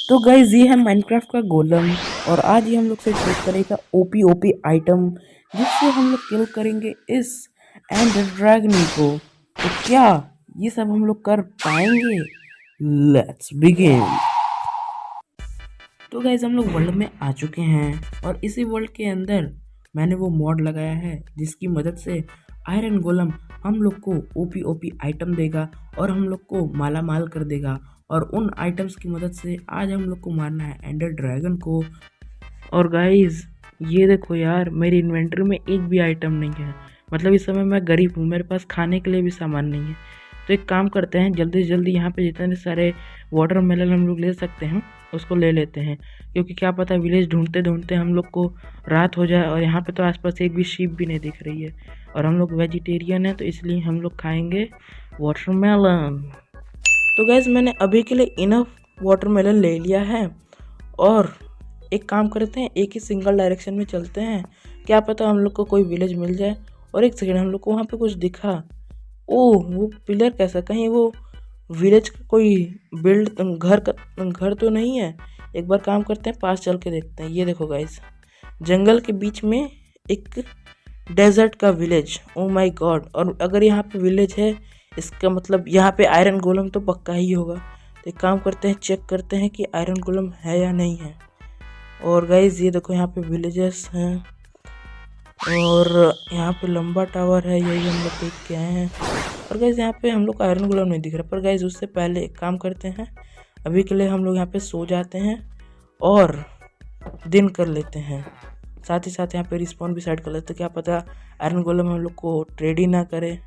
तो गाइज ये है माइनक्राफ्ट का गोलम। और आज ये हम लोग से ट्रेड करेगा ओपी ओपी आइटम, जिससे हम लोग किल करेंगे इस एंड ड्रैगन को। तो क्या ये सब हम लोग कर पाएंगे? Let's begin. तो गाइज हम लोग वर्ल्ड में आ चुके हैं और इसी वर्ल्ड के अंदर मैंने वो मॉड लगाया है जिसकी मदद से आयरन गोलम हम लोग को ओपी ओपी आइटम देगा और हम लोग को माला माल कर देगा। और उन आइटम्स की मदद से आज हम लोग को मारना है एंडर ड्रैगन को। और गाइस ये देखो यार, मेरी इन्वेंटरी में एक भी आइटम नहीं है। मतलब इस समय मैं गरीब हूँ, मेरे पास खाने के लिए भी सामान नहीं है। तो एक काम करते हैं, जल्दी से जल्दी यहाँ पे जितने सारे वाटरमेलन हम लोग ले सकते हैं उसको ले लेते हैं, क्योंकि क्या पता विलेज ढूंढते ढूंढते हम लोग को रात हो जाए और यहाँ पे तो आसपास एक भी शीप भी नहीं दिख रही है। और हम लोग वेजिटेरियन है तो इसलिए हम लोग खाएंगे वाटरमेलन। तो गैस मैंने अभी के लिए इनफ वाटरमेलन ले लिया है और एक काम करते हैं, एक ही सिंगल डायरेक्शन में चलते हैं, क्या पता हम लोग को कोई विलेज मिल जाए। और एक सेकंड, हम लोग को वहाँ पे कुछ दिखा। ओह वो पिलर कैसा, कहीं वो विलेज का कोई बिल्ड घर तो नहीं है। एक बार काम करते हैं, पास चल के देखते हैं। ये देखो गाइस, जंगल के बीच में एक डेजर्ट का विलेज। O my God. और अगर यहाँ पे विलेज है इसका मतलब यहाँ पे आयरन गोलम तो पक्का ही होगा। तो एक काम करते हैं, चेक करते हैं कि आयरन गोलम है या नहीं है। और गाइज ये देखो यहाँ पे विलेजेस हैं और यहाँ पे लंबा टावर है, यही हम लोग देख के आए हैं। और गाइज यहाँ पे हम लोग का आयरन गोलम नहीं दिख रहा। पर गाइज उससे पहले एक काम करते हैं, अभी के लिए हम लोग यहाँ पे सो जाते हैं और दिन कर लेते हैं। साथ ही साथ यहाँ पे रिस्पॉन भी सेट कर लेते हैं, क्या पता आयरन गोलम हम लोग को ट्रेड ही ना करे।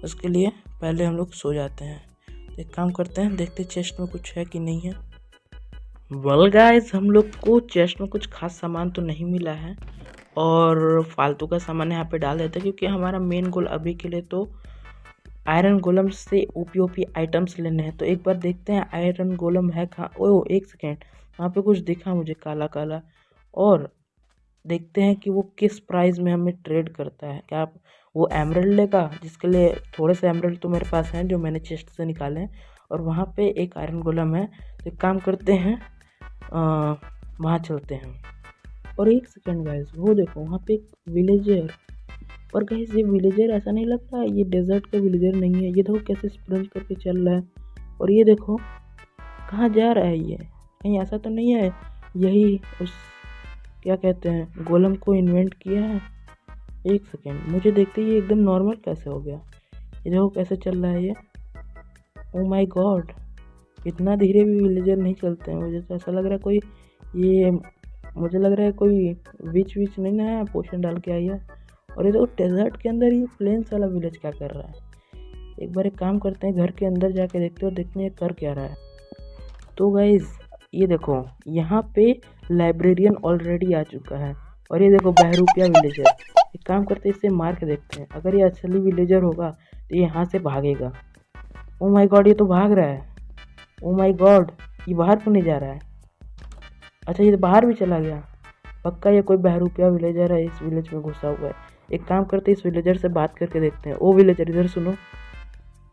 उसके लिए पहले हम लोग सो जाते हैं। तो एक काम करते हैं, देखते चेस्ट में कुछ है कि नहीं है। वेल गाइस, हम लोग को चेस्ट में कुछ खास सामान तो नहीं मिला है और फालतू का सामान यहाँ पे डाल देते हैं, क्योंकि हमारा मेन गोल अभी के लिए तो आयरन गोलम से ओपी ओपी आइटम्स लेने हैं। तो एक बार देखते हैं आयरन गोलम है कहाँ। ओह एक सेकेंड, वहाँ पे कुछ दिखा मुझे काला काला। और देखते हैं कि वो किस प्राइस में हमें ट्रेड करता है। क्या आप वो एमरल्ड लेगा, जिसके लिए थोड़े से एमरल्ड तो मेरे पास हैं जो मैंने चेस्ट से निकाले हैं। और वहाँ पे एक आयरन गोलम है। तो एक काम करते हैं, वहाँ चलते हैं। और एक सेकेंड गाइस, वो देखो वहाँ पे एक विलेजर। पर गाइस ये विलेजर ऐसा नहीं लग रहा है, ये डेजर्ट का विलेजर नहीं है। ये देखो कैसे स्प्रिंट करके चल रहा है। और ये देखो कहाँ जा रहा है, ये कहीं ऐसा तो नहीं है यही उस क्या कहते हैं गोलम को इन्वेंट किया है। एक सेकेंड, मुझे देखते ही एकदम नॉर्मल कैसे हो गया। ये देखो कैसे चल रहा है ये। ओ माय गॉड, इतना धीरे भी विलेजर नहीं चलते हैं। मुझे तो ऐसा लग रहा है कोई ये मुझे लग रहा है कोई विच नहीं ना है, पोशन डाल के आई है। और ये देखो डेजर्ट के अंदर ये प्लेन्स वाला विलेज क्या कर रहा है। एक बार एक काम करते हैं, घर के अंदर जाके देखते हैं और देखते हैं कर क्या रहा है। तो गाइज ये देखो यहाँ पे लाइब्रेरियन ऑलरेडी आ चुका है। और ये देखो बहरूपिया विलेजर। एक काम करते हैं, इससे मार के देखते हैं। अगर ये असली विलेजर होगा तो ये यहाँ से भागेगा। ओ माय गॉड, ये तो भाग रहा है। ओ माय गॉड, ये बाहर क्यों नहीं जा रहा है? अच्छा ये तो बाहर भी चला गया। पक्का ये कोई बहरूपिया विलेजर है, इस विलेज में घुसा हुआ है। एक काम करते हैं, इस विलेजर से बात करके देखते हैं। ओ विलेजर इधर सुनो।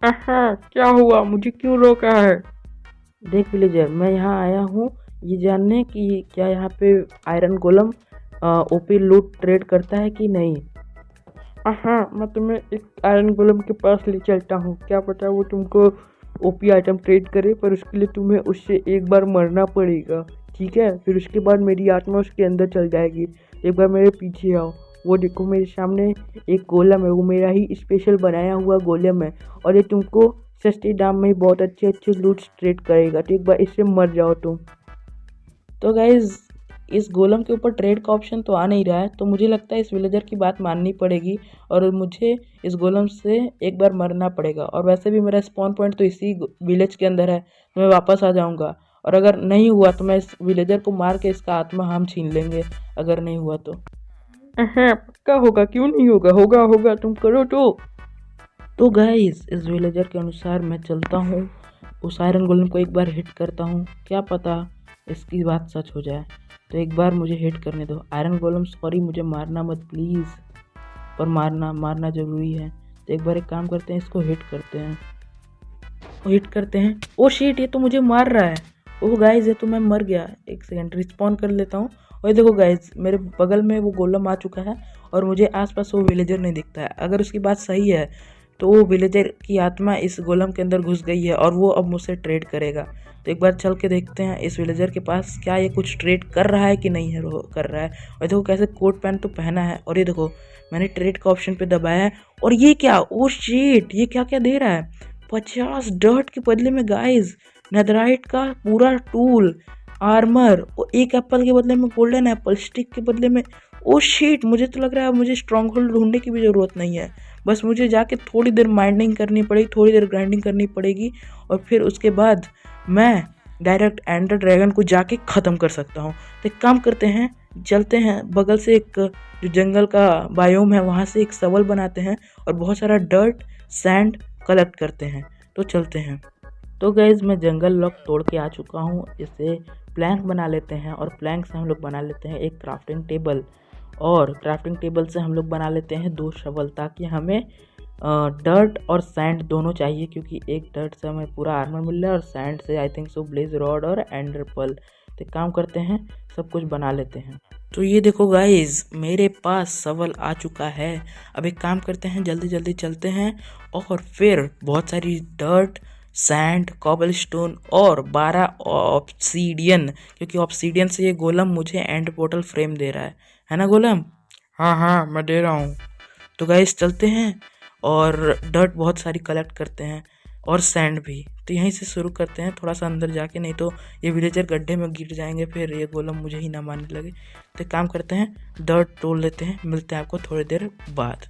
क्या हुआ, मुझे क्यों रोका है? देख विलेजर, मैं यहाँ आया हूँ ये जानने कि क्या यहाँ पे आयरन गोलम ओपी लूट ट्रेड करता है कि नहीं। हाँ, मैं तुम्हें एक आयरन गोलम के पास ले चलता हूँ, क्या पता वो तुमको ओपी आइटम ट्रेड करे, पर उसके लिए तुम्हें उससे एक बार मरना पड़ेगा, ठीक है? फिर उसके बाद मेरी आत्मा उसके अंदर चल जाएगी। एक बार मेरे पीछे आओ। वो देखो मेरे सामने एक गोलम है, वो मेरा ही स्पेशल बनाया हुआ गोलम है और ये तुमको सस्ते दाम में बहुत अच्छे अच्छे लूट ट्रेड करेगा। तो एक बार इससे मर जाओ तुम। तो गाइज इस गोलम के ऊपर ट्रेड का ऑप्शन तो आ नहीं रहा है, तो मुझे लगता है इस विलेजर की बात माननी पड़ेगी और मुझे इस गोलम से एक बार मरना पड़ेगा। और वैसे भी मेरा स्पॉन पॉइंट तो इसी विलेज के अंदर है, तो मैं वापस आ जाऊंगा। और अगर नहीं हुआ तो मैं इस विलेजर को मार के इसका आत्मा हम छीन लेंगे, अगर नहीं हुआ तो। पक्का होगा, क्यों नहीं होगा, होगा होगा, तुम करो तो गाइस इस विलेजर के अनुसार मैं चलता हूँ, उस आयरन गोलम को एक बार हिट करता हूँ, क्या पता इसकी बात सच हो जाए। तो एक बार मुझे हिट करने दो आयरन गोलम, सॉरी मुझे मारना मत प्लीज़, पर मारना ज़रूरी है। तो एक बार एक काम करते हैं, इसको हिट करते हैं। ओ शिट, ये तो मुझे मार रहा है। ओह गाइज, ये तो मैं मर गया। एक सेकंड रिस्पॉन कर लेता हूँ। और ये देखो गाइज, मेरे बगल में वो गोलम आ चुका है और मुझे आसपास वो विलेजर नहीं दिखता है। अगर उसकी बात सही है तो वो विलेजर की आत्मा इस गोलम के अंदर घुस गई है और वो अब मुझसे ट्रेड करेगा। तो एक बार चल के देखते हैं इस विलेजर के पास, क्या ये कुछ ट्रेड कर रहा है कि नहीं है कर रहा है। और देखो कैसे कोट पैंट तो पहना है। और ये देखो मैंने ट्रेड का ऑप्शन पे दबाया है और ये क्या, ओ शिट, ये क्या क्या दे रहा है। 50 डर्ट के बदले में गाइज नेदराइट का पूरा टूल, आर्मर और एक एप्पल के बदले में गोल्डन एप्पल, स्टिक के बदले में। ओ शिट, मुझे तो लग रहा है मुझे स्ट्रॉन्ग होल्ड ढूंढने की भी ज़रूरत नहीं है। बस मुझे जाके थोड़ी देर माइनिंग करनी पड़ेगी, थोड़ी देर ग्राइंडिंग करनी पड़ेगी और फिर उसके बाद मैं डायरेक्ट एंडर ड्रैगन को जाके ख़त्म कर सकता हूँ। तो एक काम करते हैं, चलते हैं बगल से एक जो जंगल का बायोम है वहाँ से एक सवल बनाते हैं और बहुत सारा डर्ट सैंड कलेक्ट करते हैं। तो चलते हैं। तो गैस मैं जंगल लॉक तोड़ के आ चुका हूँ। इसे प्लैंक बना लेते हैं और प्लैंक से हम लोग बना लेते हैं एक क्राफ्टिंग टेबल और क्राफ्टिंग टेबल से हम लोग बना लेते हैं 2 शवल, ताकि हमें डर्ट और सैंड दोनों चाहिए, क्योंकि एक डर्ट से हमें पूरा आर्मर मिल रहा है और सैंड से I think so blaze rod और एंडर पर्ल। तो काम करते हैं, सब कुछ बना लेते हैं। तो ये देखो गाइस, मेरे पास सवल आ चुका है। अब एक काम करते हैं, जल्दी जल्दी चलते हैं और फिर बहुत सारी डर्ट, सैंड, कॉबलस्टोन और 12 ऑब्सीडियन, क्योंकि ऑब्सीडियन से ये गोलम मुझे एंड पोर्टल फ्रेम दे रहा है ना गोलम? हाँ हाँ, मैं दे रहा हूँ। तो गाइस चलते हैं और डर्ट बहुत सारी कलेक्ट करते हैं और सैंड भी। तो यहीं से शुरू करते हैं, थोड़ा सा अंदर जाके, नहीं तो ये विलेजर गड्ढे में गिर जाएंगे, फिर ये गोलम मुझे ही ना मारने लगे। तो काम करते हैं, डर्ट तोड़ लेते हैं, मिलते हैं आपको थोड़ी देर बाद।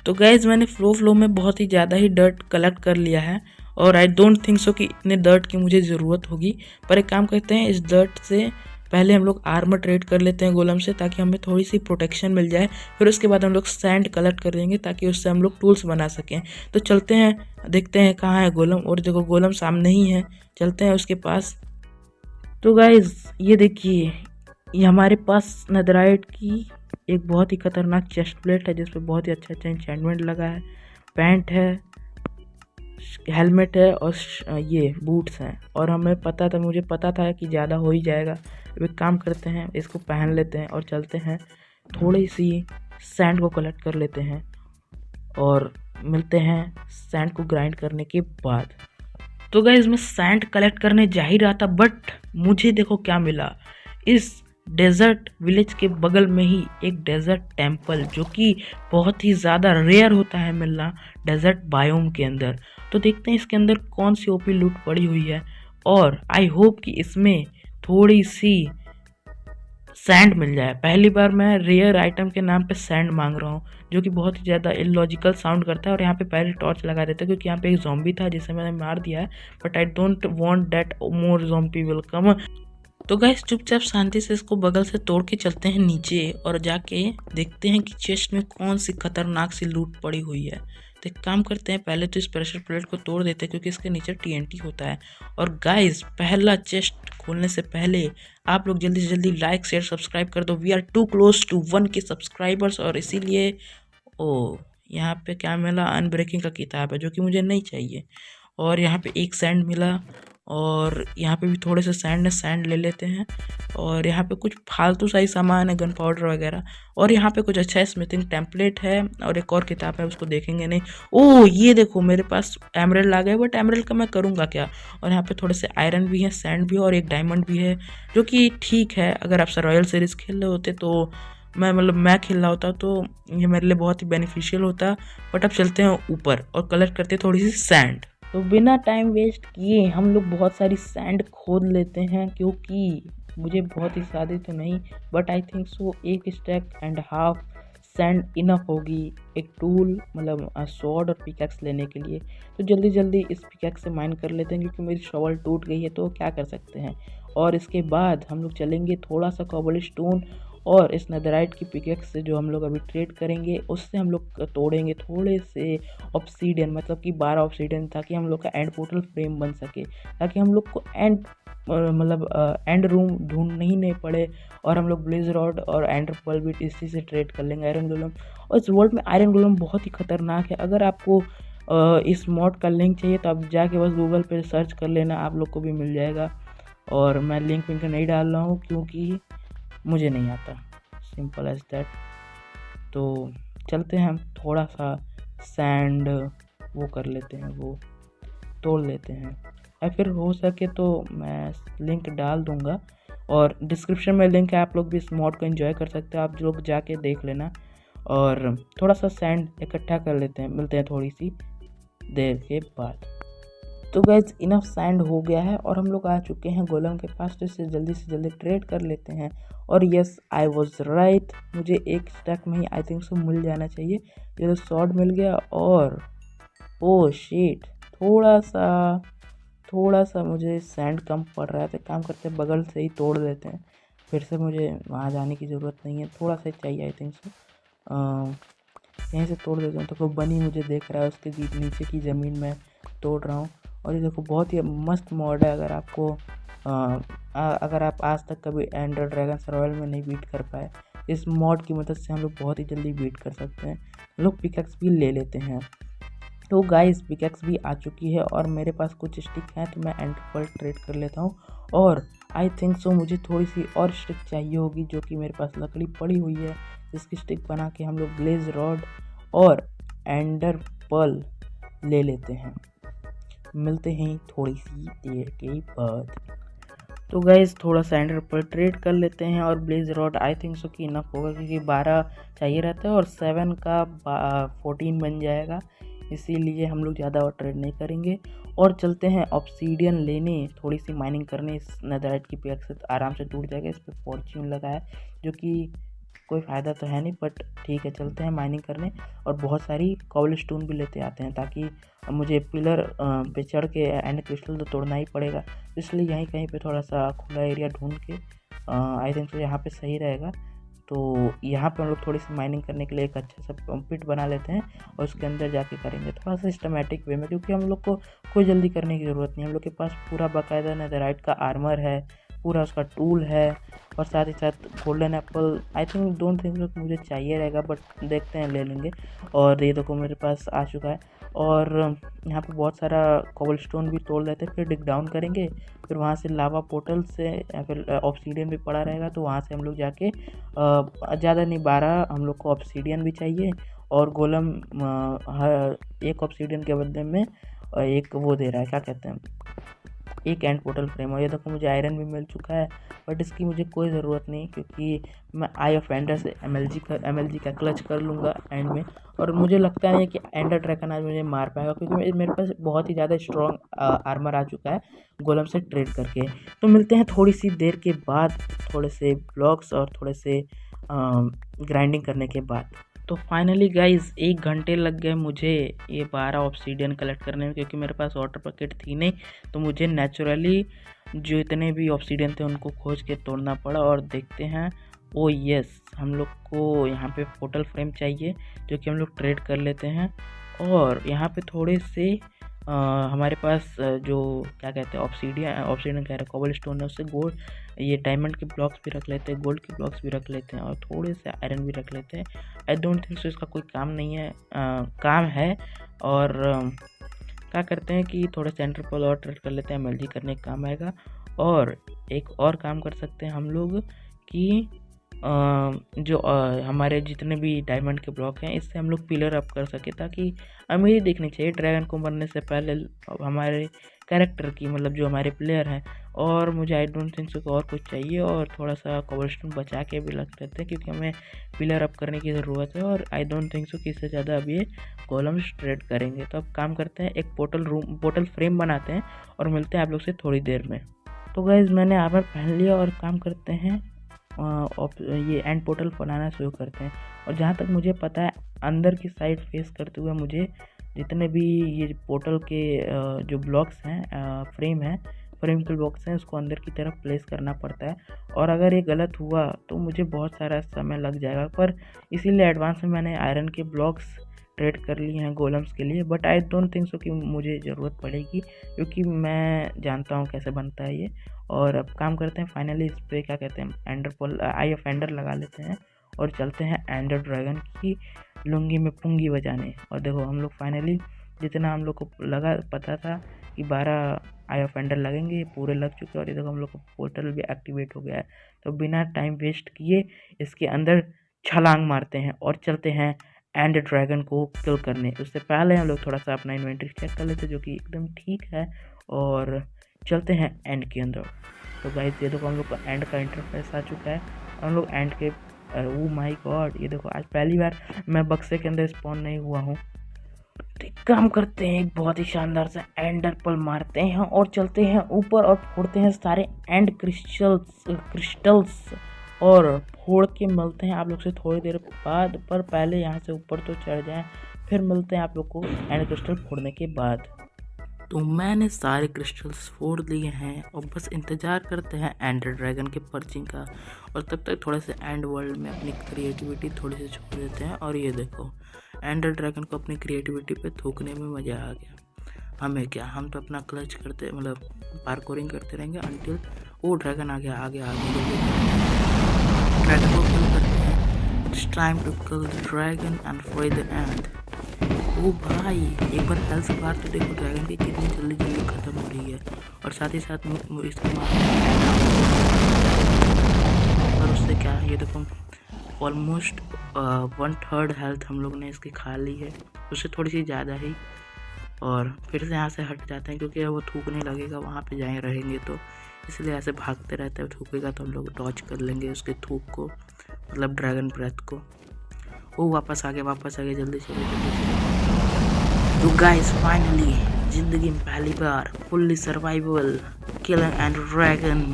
तो गैस मैंने फ्लो में बहुत ही ज़्यादा ही डर्ट कलेक्ट कर लिया है और आई डोंट थिंक सो कि इतने डर्ट की मुझे ज़रूरत होगी। पर एक काम करते हैं, इस डर्ट से पहले हम लोग आर्मर ट्रेड कर लेते हैं गोलम से, ताकि हमें थोड़ी सी प्रोटेक्शन मिल जाए। फिर उसके बाद हम लोग सैंड कलेक्ट कर लेंगे ताकि उससे हम लोग टूल्स बना सकें। तो चलते हैं, देखते हैं कहाँ है गोलम। और देखो गोलम सामने ही है, चलते हैं उसके पास। तो गाइज ये देखिए, ये हमारे पास नेदराइट की एक बहुत ही खतरनाक चेस्ट प्लेट है जिसपे बहुत ही अच्छा अच्छा एन्चेंटमेंट लगा है, पैंट है, हेलमेट है और ये बूट्स हैं। और मुझे पता था कि ज़्यादा हो ही जाएगा। अब एक काम करते हैं, इसको पहन लेते हैं और चलते हैं, थोड़ी सी सैंड को कलेक्ट कर लेते हैं और मिलते हैं सैंड को ग्राइंड करने के बाद। तो गाइस मैं सैंड कलेक्ट करने जा ही रहा था, बट मुझे देखो क्या मिला। इस डेजर्ट विलेज के बगल में ही एक डेजर्ट टेम्पल, जो कि बहुत ही ज़्यादा रेयर होता है मिलना डेजर्ट बायोम के अंदर। तो देखते हैं इसके अंदर कौन सी ओपी लूट पड़ी हुई है और आई होप कि इसमें थोड़ी सी सैंड मिल जाए। पहली बार मैं रेयर आइटम के नाम पे सैंड मांग रहा हूँ, जो कि बहुत ही ज़्यादा इलॉजिकल साउंड करता है। और यहाँ पे पहले टॉर्च लगा देते हैं, क्योंकि यहाँ पे एक ज़ॉम्बी था जिसे मैंने मार दिया है, but I don't want that more zombie will come. तो गाइस चुपचाप शांति से इसको बगल से तोड़ के चलते हैं नीचे और जाके देखते हैं कि चेस्ट में कौन सी खतरनाक सी लूट पड़ी हुई है। तो एक काम करते हैं, पहले तो इस प्रेशर प्लेट को तोड़ देते हैं, क्योंकि इसके नीचे TNT होता है। और गाइस पहला चेस्ट खोलने से पहले आप लोग जल्दी से जल्दी लाइक शेयर सब्सक्राइब कर दो। We are too close to 1 K subscribers. और इसीलिए यहाँ पे क्या मिला, अनब्रेकिंग का किताब है, जो कि मुझे नहीं चाहिए। और यहाँ पे एक सैंड मिला और यहाँ पे भी थोड़े से सैंड ले लेते हैं। और यहाँ पे कुछ फालतू सा ही सामान है, गन पाउडर वगैरह। और यहाँ पे कुछ अच्छा स्मिथिंग टेम्पलेट है और एक और किताब है, उसको देखेंगे नहीं। ओह ये देखो मेरे पास एमरल्ड आ गए, बट एमरल्ड का मैं करूँगा क्या। और यहाँ पे थोड़े से आयरन भी है, सैंड भी है और एक डायमंड भी है, जो कि ठीक है। अगर आप रॉयल सीरीज़ खेल रहे होते तो मैं खेल रहा होता तो ये मेरे लिए बहुत ही बेनिफिशियल होता। बट अब चलते हैं ऊपर और कलेक्ट करते हैं थोड़ी सी सैंड। तो बिना टाइम वेस्ट किए हम लोग बहुत सारी सैंड खोद लेते हैं, क्योंकि मुझे बहुत ही ज़्यादा तो नहीं, but I think so 1 stack and half sand enough होगी एक टूल, मतलब स्वॉर्ड और पिकैक्स लेने के लिए। तो जल्दी जल्दी इस पिकैक्स से माइन कर लेते हैं, क्योंकि मेरी शॉवल टूट गई है, तो क्या कर सकते हैं। और इसके बाद हम लोग चलेंगे थोड़ा सा कॉबलस्टोन और इस नेदराइट की पिकेक्स से जो हम लोग अभी ट्रेड करेंगे, उससे हम लोग तोड़ेंगे थोड़े से ऑब्सीडियन, मतलब कि 12 ऑब्सीडियन, ताकि हम लोग का एंड पोर्टल फ्रेम बन सके, ताकि हम लोग को एंड रूम ढूंढ नहीं पड़े। और हम लोग ब्लेज रॉड और एंडर पर्ल भी इसी से ट्रेड कर लेंगे, आयरन गोलम। और इस वर्ल्ड में आयरन गोलम बहुत ही खतरनाक है। अगर आपको इस मॉड का लिंक चाहिए तो आप जाके बस गूगल पे सर्च कर लेना, आप लोग को भी मिल जाएगा। और मैं लिंक विंक नहीं डाल रहा हूँ क्योंकि मुझे नहीं आता, सिंपल एज दैट। तो चलते हैं हम थोड़ा सा सैंड वो कर लेते हैं, वो तोड़ लेते हैं, या फिर हो सके तो मैं लिंक डाल दूंगा और डिस्क्रिप्शन में लिंक है, आप लोग भी इस मॉड को एंजॉय कर सकते हो, आप लोग जाके देख लेना। और थोड़ा सा सैंड इकट्ठा कर लेते हैं, मिलते हैं थोड़ी सी देर के बाद। तो गैस इनफ सैंड हो गया है और हम लोग आ चुके हैं गोलम के पास, तो इससे जल्दी से जल्दी ट्रेड कर लेते हैं। और यस आई वॉज राइट, मुझे एक स्टैक में ही आई थिंक सो मिल जाना चाहिए। ये तो शॉर्ट मिल गया और ओ शिट, थोड़ा सा मुझे सैंड कम पड़ रहा है, तो काम करते हैं बगल से ही तोड़ देते हैं। फिर से मुझे वहाँ जाने की ज़रूरत नहीं है, थोड़ा सा चाहिए आई थिंक सो। यहीं से तोड़ देता हूँ। तो कोई बनी मुझे देख रहा है, उसके नीचे की ज़मीन में तोड़ रहा हूँ। और ये देखो बहुत ही मस्त मॉड है। अगर आप आज तक कभी एंडर ड्रैगन सर्वाइवल में नहीं बीट कर पाए, इस मॉड की मदद से हम लोग बहुत ही जल्दी बीट कर सकते हैं। लोग पिकैक्स भी ले लेते हैं। तो गाइस पिकैक्स भी आ चुकी है और मेरे पास कुछ स्टिक हैं, तो मैं एंडर पर्ल ट्रेड कर लेता हूँ। और आई थिंक सो मुझे थोड़ी सी और स्टिक चाहिए होगी, जो कि मेरे पास लकड़ी पड़ी हुई है, जिसकी स्टिक बना के हम लोग ब्लेज रॉड और एंडर पर्ल ले लेते हैं। मिलते हैं थोड़ी सी देर के बाद। तो गाइस थोड़ा सा एंडर पर्ल ट्रेड कर लेते हैं और blaze rod I think so कि इनफ होगा, क्योंकि 12 चाहिए रहता है और 7 का 14 बन जाएगा, इसीलिए हम लोग ज़्यादा और ट्रेड नहीं करेंगे। और चलते हैं ऑब्सीडियन लेने, थोड़ी सी माइनिंग करने। इस नेदरराइट की पिक से आराम से टूट जाएगा। इस पर फॉर्च्यून लगा है, जो कि कोई फ़ायदा तो है नहीं, बट ठीक है चलते हैं माइनिंग करने। और बहुत सारी कॉबल स्टोन भी लेते आते हैं, ताकि मुझे पिलर पे चढ़ के एंड क्रिस्टल तो तोड़ना ही पड़ेगा, इसलिए यहीं कहीं पे थोड़ा सा खुला एरिया ढूंढ के आई थिंक तो यहाँ पे सही रहेगा। तो यहाँ पे हम लोग थोड़ी सी माइनिंग करने के लिए एक अच्छा सा पिट बना लेते हैं और उसके अंदर जाके करेंगे थोड़ा सा सिस्टमेटिक वे में, क्योंकि हम लोग को कोई जल्दी करने की ज़रूरत नहीं है। हम लोग के पास पूरा बाकायदा नेदरराइट का आर्मर है, पूरा उसका टूल है, और साथ ही साथ golden Apple I think don't think मुझे चाहिए रहेगा, बट देखते हैं ले लेंगे। और ये देखो मेरे पास आ चुका है। और यहाँ पे बहुत सारा कॉबल स्टोन भी तोड़ लेते हैं, फिर डिग डाउन करेंगे, फिर वहाँ से लावा पोर्टल से या फिर ऑब्सीडियन भी पड़ा रहेगा, तो वहाँ से हम लोग जाके ज़्यादा नहीं 12 हम लोग को ऑब्सीडियन भी चाहिए। और गोलम एक ऑब्सीडियन के बदले में एक वो दे रहा है, क्या कहते हैं, एक एंड पोर्टल फ्रेम। और ये देखो मुझे आयरन भी मिल चुका है, बट इसकी मुझे कोई ज़रूरत नहीं, क्योंकि मैं आई ऑफ एंडर से एमएलजी का क्लच कर लूँगा एंड में। और मुझे लगता नहीं है कि एंडर ड्रैगन आज मुझे मार पाएगा, क्योंकि मेरे पास बहुत ही ज़्यादा स्ट्रॉन्ग आर्मर आ चुका है गोलम से ट्रेड करके। तो मिलते हैं थोड़ी सी देर के बाद, थोड़े से ब्लॉक्स और थोड़े से ग्राइंडिंग करने के बाद। तो फाइनली गाइज 1 घंटे लग गए मुझे ये 12 ऑब्सीडियन कलेक्ट करने में, क्योंकि मेरे पास वाटर बकेट थी नहीं, तो मुझे नेचुरली जो इतने भी ऑब्सीडियन थे उनको खोज के तोड़ना पड़ा। और देखते हैं, ओ यस हम लोग को यहाँ पे पोर्टल फ्रेम चाहिए, जो कि हम लोग ट्रेड कर लेते हैं। और यहाँ पे थोड़े से हमारे पास जो क्या कहते हैं ऑब्सीडियन कह रहे हैं, कॉबल स्टोन है, उससे गोल्ड ये डायमंड के ब्लॉक्स भी रख लेते हैं, गोल्ड के ब्लॉक्स भी रख लेते हैं, और थोड़े से आयरन भी रख लेते हैं। आई डोंट थिंक सो इसका कोई काम नहीं है, काम है। और क्या करते हैं कि थोड़ा सेंटर पर और ट्रेड कर लेते हैं, एमएलजी करने का काम आएगा। और एक और काम कर सकते हैं हम लोग कि जो हमारे जितने भी डायमंड के ब्लॉक हैं, इससे हम लोग पिलर अप कर सके, ताकि अमीरी दिखनी चाहिए ड्रैगन को मरने से पहले हमारे कैरेक्टर की, मतलब जो हमारे प्लेयर हैं। और मुझे आई डोंट थिंक सो और कुछ चाहिए, और थोड़ा सा कॉबलस्टोन बचा के भी लग रहते हैं, क्योंकि हमें पिलर अप करने की ज़रूरत है। और आई डोंट थिंक सो कि इससे ज़्यादा अब ये कॉलम्स ट्रेड करेंगे। तो अब काम करते हैं, एक पोर्टल फ्रेम बनाते हैं और मिलते हैं आप लोग से थोड़ी देर में। तो गाइज मैंने आर्मर पहन लिया और काम करते हैं ये एंड पोर्टल बनाना शुरू करते हैं। और जहाँ तक मुझे पता है, अंदर की साइड फेस करते हुए मुझे जितने भी ये पोर्टल के जो ब्लॉक्स हैं, फ्रेम के ब्लॉक्स हैं, उसको अंदर की तरफ प्लेस करना पड़ता है। और अगर ये गलत हुआ तो मुझे बहुत सारा समय लग जाएगा, पर इसीलिए एडवांस में मैंने आयरन के ब्लॉक्स ट्रेड कर लिए हैं गोलम्स के लिए। But I don't think so कि मुझे ज़रूरत पड़ेगी, क्योंकि मैं जानता हूँ कैसे बनता है ये। और अब काम करते हैं फाइनली इस पर क्या कहते हैं, ender pearl eye of ender लगा लेते हैं और चलते हैं एंडर ड्रैगन की लुंगी में पुंगी बजाने। और देखो हम लोग फाइनली, जितना हम लोग को लगा पता था कि 12 आई ऑफ एंडर लगेंगे, ये पूरे लग चुके हैं और ये देखो हम लोग का पोर्टल भी एक्टिवेट हो गया है। तो बिना टाइम वेस्ट किए इसके अंदर छलांग मारते हैं और चलते हैं एंड ड्रैगन को किल करने। उससे पहले हम लोग थोड़ा सा अपना इन्वेंटरी चेक कर लेते हैं, जो कि एकदम ठीक है, और चलते हैं एंड के अंदर। तो गाइस ये देखो हम लोग का एंड का इंटरफेस आ चुका है। हम लोग एंड के ओ माय गॉड, ये देखो आज पहली बार मैं बक्से के अंदर स्पॉन नहीं हुआ हूँ। तो एक काम करते हैं, एक बहुत ही शानदार सा एंडर पल मारते हैं और चलते हैं ऊपर और फोड़ते हैं सारे एंड क्रिस्टल्स और फोड़ के मिलते हैं आप लोग से थोड़ी देर बाद। पर पहले यहाँ से ऊपर तो चढ़ जाएं, फिर मिलते हैं आप लोग को एंड क्रिस्टल फोड़ने के बाद। तो मैंने सारे क्रिस्टल्स फोड़ लिए हैं और बस इंतज़ार करते हैं एंडर ड्रैगन के पर्चिंग का। और तब तक थोड़े से एंड वर्ल्ड में अपनी क्रिएटिविटी थोड़ी सी छोड़ देते हैं। और ये देखो एंडर ड्रैगन को अपनी क्रिएटिविटी पे थूकने में मज़ा आ गया। हमें क्या, हम तो अपना क्लच करते मतलब पार्कोरिंग करते रहेंगे अंटिल वो ड्रैगन आ गया ड्रैगन को किल करते हैं। It's time to kill the dragon and free the end. ओ भाई एक बार हेल्थ बार तो देखो ड्रैगन की कितनी जल्दी जल्दी ख़त्म हो रही है, और साथ ही साथ इसको और उससे क्या है, ये देखो ऑलमोस्ट 1/3 हेल्थ हम लोग ने इसकी खा ली है, उससे थोड़ी सी ज़्यादा ही। और फिर से यहाँ से हट जाते हैं क्योंकि वो थूकने लगेगा, वहाँ पे जाए रहेंगे तो इसलिए ऐसे भागते रहते हैं। थूकेगा तो हम लोग डॉच कर लेंगे उसके थूक को, मतलब ड्रैगन ब्रेथ को। वो वापस आ गए जल्दी चले। तो गाइस फाइनली जिंदगी में पहली बार fully survival killing and dragon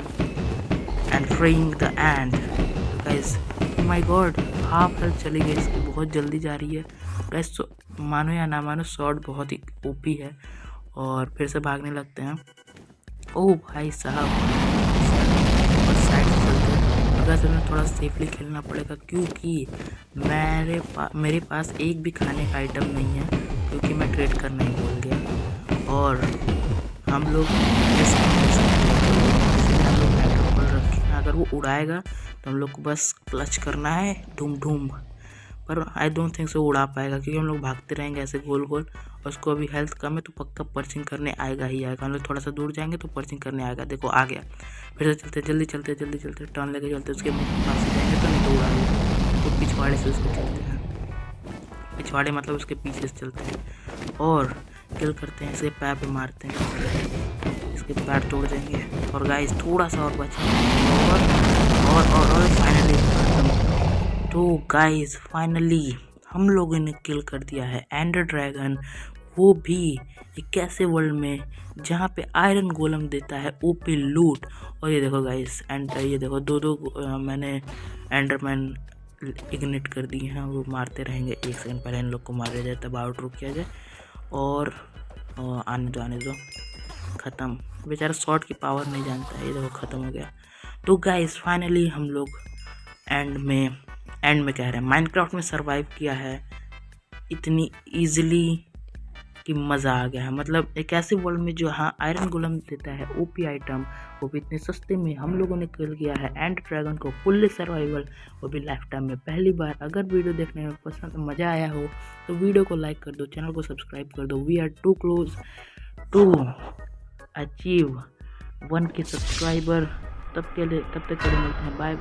and freeing the end. तो guys oh my God half health चली गई इसकी, बहुत जल्दी जा रही है गाइस। मानो या ना मानो शॉट बहुत ही ओपी है। और फिर से भागने लगते हैं। ओ भाई साहब साइड से चलते हैं। अगर हमें थोड़ा सेफली खेलना पड़ेगा क्योंकि मेरे पास एक भी खाने का आइटम नहीं है, क्योंकि मैं ट्रेड करना ही भूल गया। और हम लोग अगर वो उड़ाएगा तो हम लोग को बस क्लच करना है ढूम ढूम। पर आई डोंट थिंक सो उड़ा पाएगा, क्योंकि हम लोग भागते रहेंगे ऐसे गोल गोल। और उसको अभी हेल्थ कम है तो पक्का पर्चिंग करने आएगा ही आएगा। हम लोग थोड़ा सा दूर जाएंगे तो पर्चिंग करने आएगा। देखो आ गया। फिर से चलते जल्दी चलते टर्न लेके चलते, उसके पास जाएंगे तो नहीं तो उड़ा देगा। तो पिछवाड़े से उसको चलते हैं, पिछवाड़े मतलब उसके पीछे से चलते हैं और किल करते हैं। इसके पैर पे मारते हैं, इसके पैर तोड़ देंगे। और गाइस थोड़ा सा और बचा और फाइनली खत्म। तो गाइस फाइनली हम लोगों ने किल कर दिया है एंडर ड्रैगन, वो भी एक ऐसे वर्ल्ड में जहाँ पे आयरन गोलम देता है ओपी लूट। और ये देखो गाइस ये देखो दो मैंने एंडरमैन इग्निट कर दिए हैं, वो मारते रहेंगे। 1 सेकंड पहले इन लोग को मारा जाए तब आउट रुक किया जाए। और आने दो ख़त्म। बेचारा शॉट की पावर नहीं जानता है। ये देखो ख़त्म हो गया। तो गाइस फाइनली हम लोग एंड में कह रहे हैं माइनक्राफ्ट में सरवाइव किया है इतनी इजीली कि मज़ा आ गया है। मतलब एक ऐसे वर्ल्ड में जो हाँ आयरन गोलम देता है ओपी आइटम, वो भी इतने सस्ते में हम लोगों ने किल किया है एंड ड्रैगन को फुल्ली सर्वाइवल, वो भी लाइफ टाइम में पहली बार। अगर वीडियो देखने में पसंद मज़ा आया हो तो वीडियो को लाइक कर दो, चैनल को सब्सक्राइब कर दो। We are too close to achieve 1K subscriber. तब तक के लिए मिलते हैं। Bye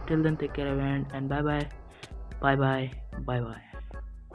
till then take care and bye bye.